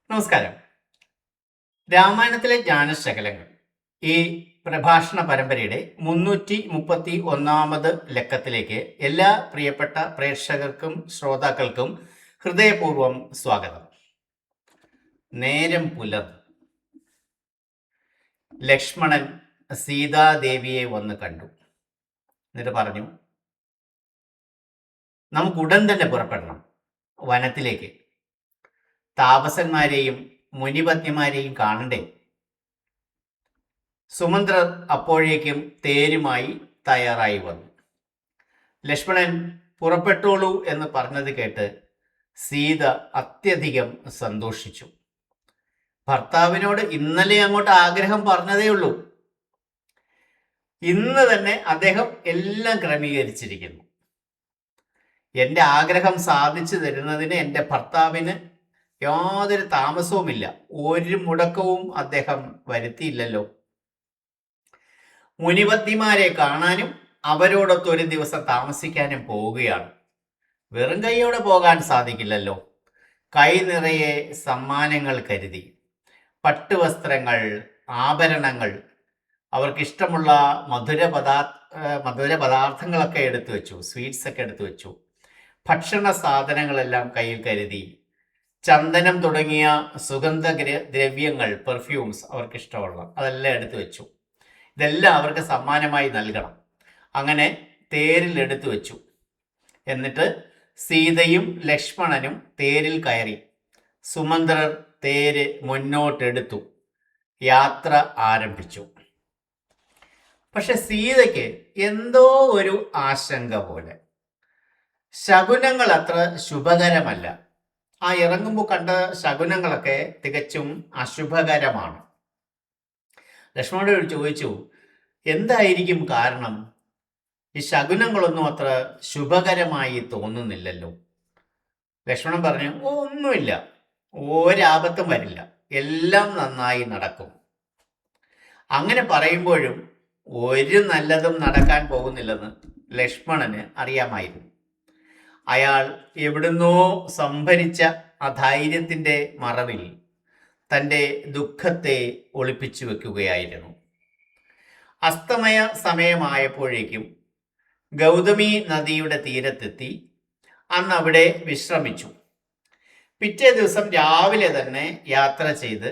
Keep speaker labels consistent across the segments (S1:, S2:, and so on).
S1: നമസ്കാരം. രാമായണത്തിലെ ജ്ഞാനശകലങ്ങൾ ഈ പ്രഭാഷണ പരമ്പരയുടെ 331 ലക്കത്തിലേക്ക് എല്ലാ പ്രിയപ്പെട്ട പ്രേക്ഷകർക്കും ശ്രോതാക്കൾക്കും ഹൃദയപൂർവ്വം സ്വാഗതം. നേരം പുലർന്നു. ലക്ഷ്മണൻ സീതാദേവിയെ വന്ന് കണ്ടു. എന്നിട്ട് പറഞ്ഞു, നമുക്ക് ഉടൻ തന്നെ പുറപ്പെടണം വനത്തിലേക്ക്. താപസന്മാരെയും മുനിപത്നിമാരെയും കാണണ്ടേ. സുമന്ത്രർ അപ്പോഴേക്കും തേരുമായി തയ്യാറായി വന്നു. ലക്ഷ്മണൻ പുറപ്പെട്ടോളൂ എന്ന് പറഞ്ഞത് കേട്ട് സീത അത്യധികം സന്തോഷിച്ചു. ഭർത്താവിനോട് ഇന്നലെ അങ്ങോട്ട് ആഗ്രഹം പറഞ്ഞതേ ഉള്ളൂ. ഇന്ന് തന്നെ അദ്ദേഹം എല്ലാം ക്രമീകരിച്ചിരിക്കുന്നു. എൻ്റെ ആഗ്രഹം സാധിച്ചു തരുന്നതിന് എൻ്റെ ഭർത്താവിന് യാതൊരു താമസവുമില്ല. ഒരു മുടക്കവും അദ്ദേഹം വരുത്തിയില്ലല്ലോ. മുനിപത്നിമാരെ കാണാനും അവരോടൊത്ത് ഒരു ദിവസം താമസിക്കാനും പോവുകയാണ്. വെറും കൈയോടെ പോകാൻ സാധിക്കില്ലല്ലോ. കൈ നിറയെ സമ്മാനങ്ങൾ കരുതി, പട്ടുവസ്ത്രങ്ങൾ, ആഭരണങ്ങൾ, അവർക്കിഷ്ടമുള്ള മധുര പദാർത്ഥങ്ങളൊക്കെ എടുത്തു വെച്ചു, സ്വീറ്റ്സ് ഒക്കെ എടുത്തു വെച്ചു. ഭക്ഷണ സാധനങ്ങളെല്ലാം കയ്യിൽ കരുതി. ചന്ദനം തുടങ്ങിയ സുഗന്ധ ദ്രവ്യങ്ങൾ, പെർഫ്യൂംസ് അവർക്കിഷ്ടമുള്ള അതെല്ലാം എടുത്തു വെച്ചു. ഇതെല്ലാം അവർക്ക് സമ്മാനമായി നൽകണം. അങ്ങനെ തേരിൽ എടുത്തു വെച്ചു. എന്നിട്ട് സീതയും ലക്ഷ്മണനും തേരിൽ കയറി. സുമന്ത്രർ തേര് മുന്നോട്ടെടുത്തു. യാത്ര ആരംഭിച്ചു. പക്ഷെ സീതയ്ക്ക് എന്തോ ഒരു ആശങ്ക പോലെ. ശകുനങ്ങൾ അത്ര ശുഭകരമല്ല. ആ ഇറങ്ങുമ്പോൾ കണ്ട ശകുനങ്ങളൊക്കെ തികച്ചും അശുഭകരമാണ്. ലക്ഷ്മണനോട് ചോദിച്ചു, എന്തായിരിക്കും കാരണം? ഈ ശകുനങ്ങളൊന്നും അത്ര ശുഭകരമായി തോന്നുന്നില്ലല്ലോ. ലക്ഷ്മണൻ പറഞ്ഞു, ഒന്നുമില്ല, ഒരാപത്തും വരില്ല, എല്ലാം നന്നായി നടക്കും. അങ്ങനെ പറയുമ്പോഴും ഒരു നല്ലതും നടക്കാൻ പോകുന്നില്ലെന്ന് ലക്ഷ്മണന് അറിയാമായിരുന്നു. അയാൾ എവിടുന്നോ സംഭരിച്ച അധൈര്യത്തിൻ്റെ മറവിൽ തൻ്റെ ദുഃഖത്തെ ഒളിപ്പിച്ചു വെക്കുകയായിരുന്നു. അസ്തമയ സമയമായപ്പോഴേക്കും ഗൗതമി നദിയുടെ തീരത്തെത്തി. അന്ന് അവിടെ വിശ്രമിച്ചു. പിറ്റേ ദിവസം രാവിലെ തന്നെ യാത്ര ചെയ്ത്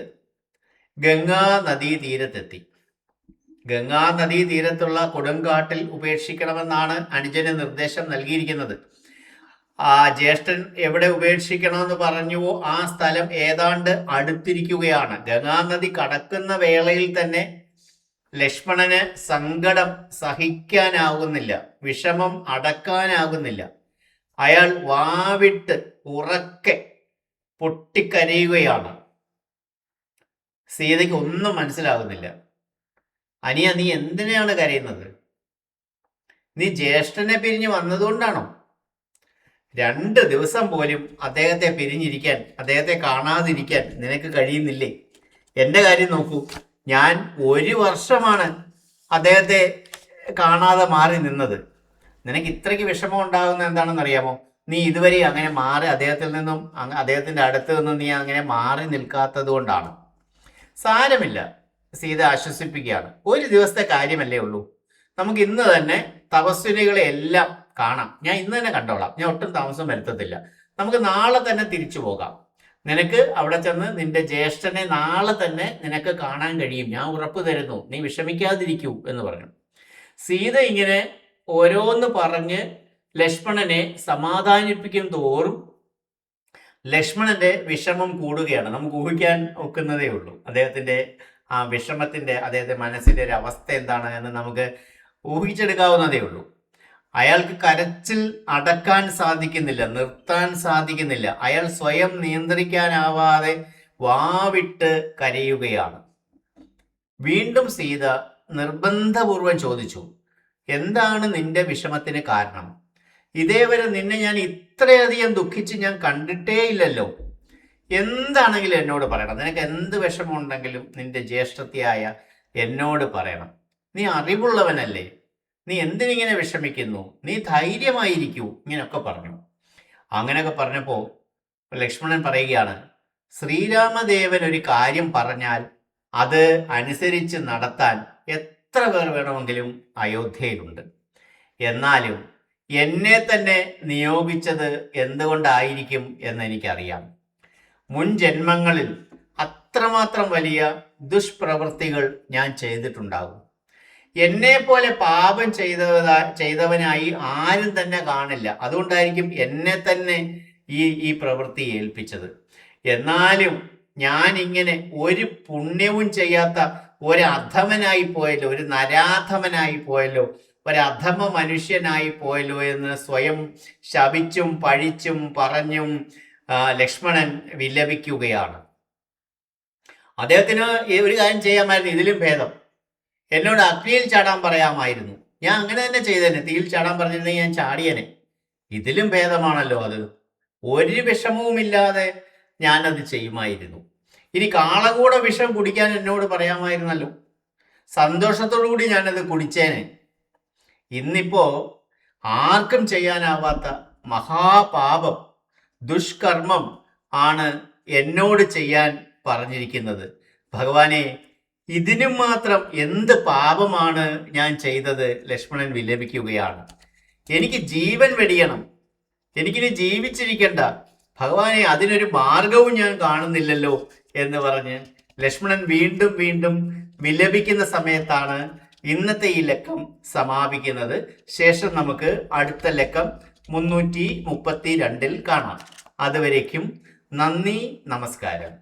S1: ഗംഗാ നദീ തീരത്തെത്തി. ഗംഗാ നദീ തീരത്തുള്ള കൊടുങ്കാട്ടിൽ ഉപേക്ഷിക്കണമെന്നാണ് അനുജന് നിർദ്ദേശം നൽകിയിരിക്കുന്നത്. ആ ജ്യേഷ്ഠൻ എവിടെ ഉപേക്ഷിക്കണമെന്ന് പറഞ്ഞുവോ ആ സ്ഥലം ഏതാണ്ട് അടുത്തിരിക്കുകയാണ്. ഗംഗാനദി കടക്കുന്ന വേളയിൽ തന്നെ ലക്ഷ്മണന് സങ്കടം സഹിക്കാനാകുന്നില്ല, വിഷമം അടക്കാനാകുന്നില്ല. അയാൾ വാവിട്ട് ഉറക്കെ പൊട്ടിക്കരയുകയാണ്. സീതയ്ക്ക് ഒന്നും മനസ്സിലാകുന്നില്ല. അനിയ, നീ എന്തിനാണ് കരയുന്നത്? നീ ജ്യേഷ്ഠനെ പിരിഞ്ഞ് വന്നതുകൊണ്ടാണോ? 2 ദിവസം പോലും അദ്ദേഹത്തെ പിരിഞ്ഞിരിക്കാൻ, അദ്ദേഹത്തെ കാണാതിരിക്കാൻ നിനക്ക് കഴിയുന്നില്ലേ? എൻ്റെ കാര്യം നോക്കൂ, ഞാൻ 1 വർഷമാണ് അദ്ദേഹത്തെ കാണാതെ മാറി നിന്നത്. നിനക്ക് ഇത്രയ്ക്ക് വിഷമം ഉണ്ടാകുന്ന എന്താണെന്ന് അറിയാമോ? നീ ഇതുവരെ അങ്ങനെ മാറി അദ്ദേഹത്തിൻ്റെ അടുത്ത് നിന്നും നീ അങ്ങനെ മാറി നിൽക്കാത്തത് കൊണ്ടാണ്. സാരമില്ല, സീത ആശ്വസിപ്പിക്കുകയാണ്. 1 ദിവസത്തെ കാര്യമല്ലേ ഉള്ളൂ. നമുക്ക് ഇന്ന് തന്നെ തപസ്വിനികളെ എല്ലാം കാണാം. ഞാൻ ഇന്ന് തന്നെ കണ്ടോളാം. ഞാൻ ഒട്ടും താമസം വരുത്തത്തില്ല. നമുക്ക് നാളെ തന്നെ തിരിച്ചു പോകാം. നിനക്ക് അവിടെ ചെന്ന് നിന്റെ ജ്യേഷ്ഠനെ നാളെ തന്നെ നിനക്ക് കാണാൻ കഴിയും, ഞാൻ ഉറപ്പ് തരുന്നു. നീ വിഷമിക്കാതിരിക്കൂ എന്ന് പറഞ്ഞു. സീത ഇങ്ങനെ ഓരോന്ന് പറഞ്ഞ് ലക്ഷ്മണനെ സമാധാനിപ്പിക്കും തോറും ലക്ഷ്മണന്റെ വിഷമം കൂടുകയാണ്. നമുക്ക് ഊഹിക്കാൻ ഒക്കുന്നതേ ഉള്ളൂ. അദ്ദേഹത്തിന്റെ ആ വിഷമത്തിന്റെ, അദ്ദേഹത്തിന്റെ മനസ്സിന്റെ ഒരു അവസ്ഥ എന്താണ് എന്ന് നമുക്ക് ഊഹിച്ചെടുക്കാവുന്നതേ ഉള്ളൂ. അയാൾക്ക് കരച്ചിൽ അടക്കാൻ സാധിക്കുന്നില്ല, നിർത്താൻ സാധിക്കുന്നില്ല. അയാൾ സ്വയം നിയന്ത്രിക്കാനാവാതെ വാവിട്ട് കരയുകയാണ്. വീണ്ടും സീത നിർബന്ധപൂർവം ചോദിച്ചു, എന്താണ് നിന്റെ വിഷമത്തിന് കാരണം? ഇതേവരെ നിന്നെ ഞാൻ ഇത്രയധികം ദുഃഖിച്ച് ഞാൻ കണ്ടിട്ടേ ഇല്ലല്ലോ. എന്താണെങ്കിലും എന്നോട് പറയണം. നിനക്ക് എന്ത് വിഷമമുണ്ടെങ്കിലും നിന്റെ ജ്യേഷ്ഠത്തിയായ എന്നോട് പറയണം. നീ അറിവുള്ളവനല്ലേ, നീ എന്തിനിങ്ങനെ വിഷമിക്കുന്നു? നീ ധൈര്യമായിരിക്കൂ. ഇങ്ങനെയൊക്കെ പറഞ്ഞു. അങ്ങനെയൊക്കെ പറഞ്ഞപ്പോൾ ലക്ഷ്മണൻ പറയുകയാണ്, ശ്രീരാമദേവൻ ഒരു കാര്യം പറഞ്ഞാൽ അത് അനുസരിച്ച് നടത്താൻ എത്ര പേർ വേണമെങ്കിലും അയോധ്യയിലുണ്ട്. എന്നാലും എന്നെ തന്നെ നിയോഗിച്ചത് എന്തുകൊണ്ടായിരിക്കും എന്നെനിക്കറിയാം. മുൻ ജന്മങ്ങളിൽ അത്രമാത്രം വലിയ ദുഷ്പ്രവൃത്തികൾ ഞാൻ ചെയ്തിട്ടുണ്ടാകും. എന്നെ പോലെ പാപം ചെയ്തവനായി ആരും തന്നെ കാണില്ല. അതുകൊണ്ടായിരിക്കും എന്നെ തന്നെ ഈ പ്രവൃത്തി ഏൽപ്പിച്ചത്. എന്നാലും ഞാൻ ഇങ്ങനെ ഒരു പുണ്യവും ചെയ്യാത്ത ഒരു അധമനായി പോയല്ലോ, ഒരു നരാധമനായി പോയല്ലോ, ഒരു അധമ മനുഷ്യനായി പോയല്ലോ എന്ന് സ്വയം ശപിച്ചും പഴിച്ചും പറഞ്ഞും ലക്ഷ്മണൻ വിലപിക്കുകയാണ്. അദ്ദേഹത്തിന് ഒരു കാര്യം ചെയ്യാമായിരുന്നു, ഇതിലും ഭേദം എന്നോട് അഗ്നിയിൽ ചാടാൻ പറയാമായിരുന്നു. ഞാൻ അങ്ങനെ തന്നെ ചെയ്തേനെ. തീയിൽ ചാടാൻ പറഞ്ഞിരുന്നെങ്കിൽ ഞാൻ ചാടിയനെ. ഇതിലും ഭേദമാണല്ലോ അത്. ഒരു വിഷമവുമില്ലാതെ ഞാനത് ചെയ്യുമായിരുന്നു. ഇനി കാളകൂട വിഷം കുടിക്കാൻ എന്നോട് പറയാമായിരുന്നല്ലോ, സന്തോഷത്തോടു കൂടി ഞാനത് കുടിച്ചേനെ. ഇന്നിപ്പോ ആർക്കും ചെയ്യാനാവാത്ത മഹാപാപം, ദുഷ്കർമ്മം ആണ് എന്നോട് ചെയ്യാൻ പറഞ്ഞിരിക്കുന്നത്. ഭഗവാനെ, ഇതിനും മാത്രം എന്ത് പാപമാണ് ഞാൻ ചെയ്തത്? ലക്ഷ്മണൻ വിലപിക്കുകയാണ്. എനിക്ക് ജീവൻ വെടിയണം, എനിക്കിനി ജീവിച്ചിരിക്കണ്ട ഭഗവാനെ, അതിനൊരു മാർഗവും ഞാൻ കാണുന്നില്ലല്ലോ എന്ന് പറഞ്ഞ് ലക്ഷ്മണൻ വീണ്ടും വീണ്ടും വിലപിക്കുന്ന സമയത്താണ് ഇന്നത്തെ ഈ ലക്കം സമാപിക്കുന്നത്. ശേഷം നമുക്ക് അടുത്ത ലക്കം 332 കാണാം. അതുവരേക്കും നന്ദി, നമസ്കാരം.